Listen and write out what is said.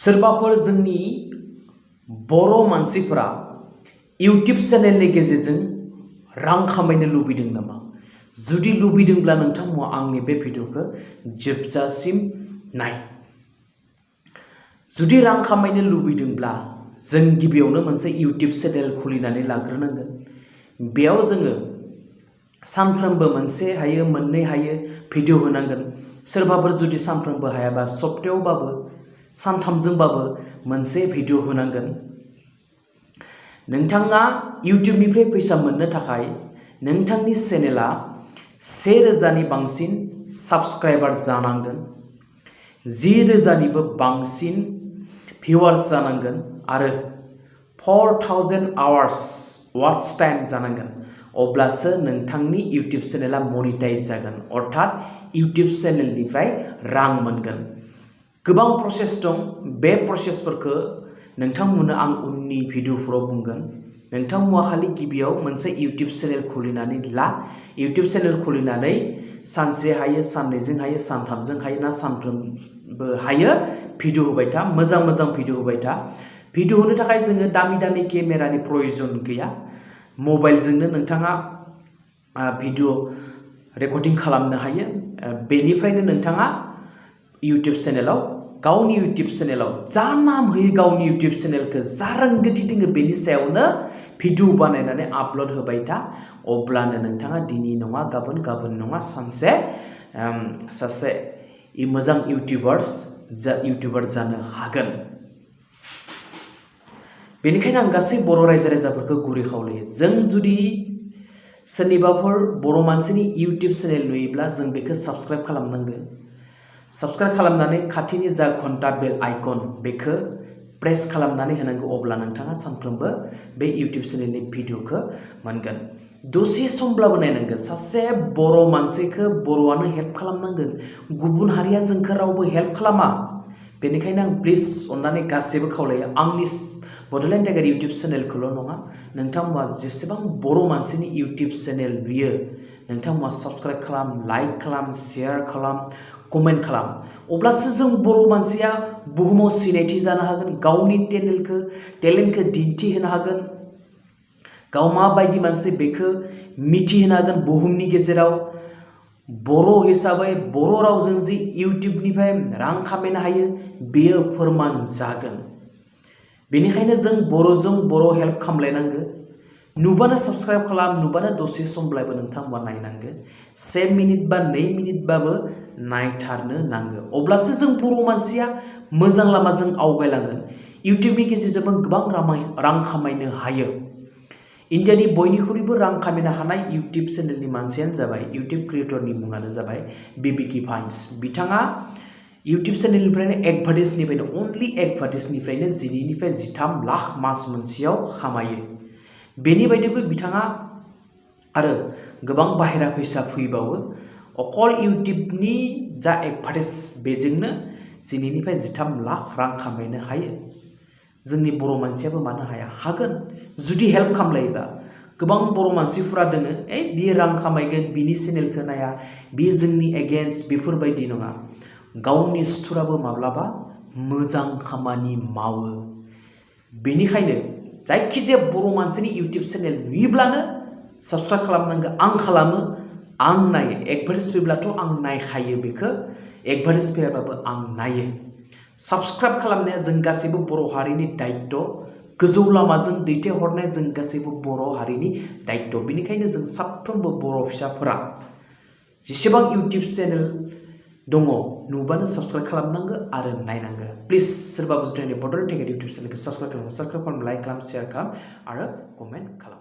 सोरबाफोर जोंनि बर' मानसिफोरा YouTube चेनेलनि गेजेरजों रां खामायनो लुबैदों नामा? जुदि लुबैदोंब्ला नोंथांमोना आंनि बे भिडिअखौ जोबजासिम नाय। जुदि रां खामायनो लुबैदोंब्ला जों गिबियावनो मोनसे YouTube चेनेल खुलिनानै लाग्रोनांगोन। बेयाव जोङो सानफ्रोमबो मोनसे हायो मोननै हायो भिडिअ होनांगोन। सोरबाफोर जुदि सानफ्रोमबो हायाबा सप्तायावबाबो सानथामजोंबाबो मोनसे भिडिअ होनांगोन। नोंथाङा YouTubeनिफ्राय फैसा मोननो थाखाय नोंथांनि चेनेला 1000 नि बांसिन साबस्क्राइबार जानांगोन, 10,000 निबो बांसिन भिउवार्स जानांगोन आरो 4000 आवार्स वाच टाइम जानांगोन। अब्लासो नोंथांनि YouTube चेनेला मनिटाइज जागोन, अर्थात YouTube चेनेलनिफ्राय रां मोनगोन। गोबां प्रसेस दं। बे प्रसेसफोरखौ नोंथांमोननो आं उननि भिडिअफोराव बुंगोन। नोंथांमोना खालि गिबियाव मोनसे YouTube चेनेल खुलिनानै ला। YouTube चेनेल खुलिनानै सानसे हायो, साननैजों हायो, सानथामजों हायो ना सानफ्रोमबो हायो भिडिअ होबाय था, मोजां मोजां भिडिअ होबाय था। भिडिअ होनो थाखाय जोङो दामि दामि केमेरानि प्रयोजन गैया। मबाइलजोंनो नोंथाङा भिडिअ रेकर्डिं खालामनो हायो। बेनिफ्रायनो नोंथाङा YouTube चेनेलाव गावनि YouTube चेनेलाव जा नाम होयो गावनि YouTube चेनेलखौ जा रोंगौथि दङ बेनि सायावनो भिडिअ बानायनानै आपल'ड होबाय था। अब्लानो नोंथाङा दिनै नङा गाबोन, गाबोन नङा सानसे सासे मोजां इउटिउबार जानो हागोन। बेनिखायनो आं गासै बर' रायजो राजाफोरखौ गुरै खावलायो, जों जुदि सोरनिबाफोर बर' मानसिनि YouTube चेनेल नुयोब्ला जों बेखौ साबस्क्राइब खालामनांगोन। साबस्क्राइब खालामनानै खाथिनि जा घन्टा बेल आइकन बेखौ प्रेस खालामनानै होनांगौ। अब्ला नोंथाङा सानफ्रोमबो बे YouTube चेनेलनि भिडिअखौ मोनगोन। दसे समब्लाबो नायनांगोन। सासे बर' मानसिखौ बर'आनो हेल्प खालामनांगोन। गुबुन हारिया जोंखौ रावबो हेल्प खालामा। बेनिखायनो आं प्लिज अननानै गासैबो खावलायो, आंनि बड'लेण्ड टाइगार YouTube चेनेलखौल' नङा, नोंथांमोना जेसेबां बर' मानसिनि YouTube चेनेल नुयो नोंथांमोना साबस्क्राइब खालाम, लाइक खालाम, शेयार खालाम, कमेन्ट खालाम। अब्लासो जों बर' मानसिया बुहुमाव सिनायथि जानो हागोन, गावनि टेलेन्टखौ दिन्थिहोनो हागोन, गाव माबायदि मानसि बेखौ मिथिहोनो हागोन बुहुमनि गेजेराव। बर' हिसाबै बर' रावजों जि इउटिउबनिफ्राय रां खामायनो हायो बेयो फोरमान जागोन। बेनिखायनो जों बर'जों बर' हेल्प खालामलायनांगो। नुबानो साबस्क्राइब खालाम, नुबानो दसे समब्लाबो नोंथांमोना नायनांगो। 1 मिनिट बा 2 मिनिटबाबो नायथारनो नांगौ। अब्लासो जों बर' मानसिया मोजां लामाजों आवगायलांगोन। इउटिउबनि गेजेरजोंबो गोबां रां खामायनो हायो। इन्डियानि बयनिख्रुइबो रां खामायनो हानाय इउटिउब चेनेलनि मानसियानो जाबाय, इउटिउब क्रिएटरनि मुङानो जाबाय बिबिकि फाइन्स। बिथाङा इउटिउब चेनेलनिफ्रायनो एडभार्टाइजनिफ्रायनो अनलि एडभार्टाइजनिफ्रायनो 12 निफ्राय 13 लाख मास मोनसेयाव खामायो। बेनि बायदिबो बिथाङा आरो गोबां बाहेरा फैसा फैबावो। अकल इउटिउबनि जा एडभार्टाइज बेजोंनो 12 निफ्राय 13 लाख रां खामायनो हायो। जोंनि बर' मानसियाबो मानो हाया? हागोन जुदि हेल्प खालामलायोबा। गोबां बर' मानसिफोरा दोङो, बियो रां खामायगोन, बिनि चेनेलखौ नाया, बियो जोंनि एगेन्स्ट, बेफोरबायदि नङा। गावनि सुथुराबो माब्लाबा मोजां खामानि मावो। बेनिखायनो जायखिजाया बर' मानसिनि इउटिउब चेनेल नुयोब्लानो साबस्क्राइब खालामनांगौ। आं खालामो, आं नायो। एडभार्टाइज फैब्लाथ' आं नायखायो बेखौ, एडभार्टाइज फैयाबाबो आं नायो। साबस्क्राइब खालामनाया जों गासैबो बर' हारिनि दायित्व, गोजौ लामाजों दैथायहरनाया जों गासैबो बर' हारिनि दायित्व। बेनिखायनो जों साफ्रोमबो बर' फिसाफोरा जेसेबां इउटिउब चेनेल दङ नुबानो साबस्क्राइब खालामनांगौ आरो नायनांगौ। प्लिज सोरबाबो जुदि बड'लेण्ड टाइगार इउटिउब चेनेलखौ साबस्क्राइब खालाम, लाइक खालाम, शेयार खालाम आरो कमेन्ट खालाम।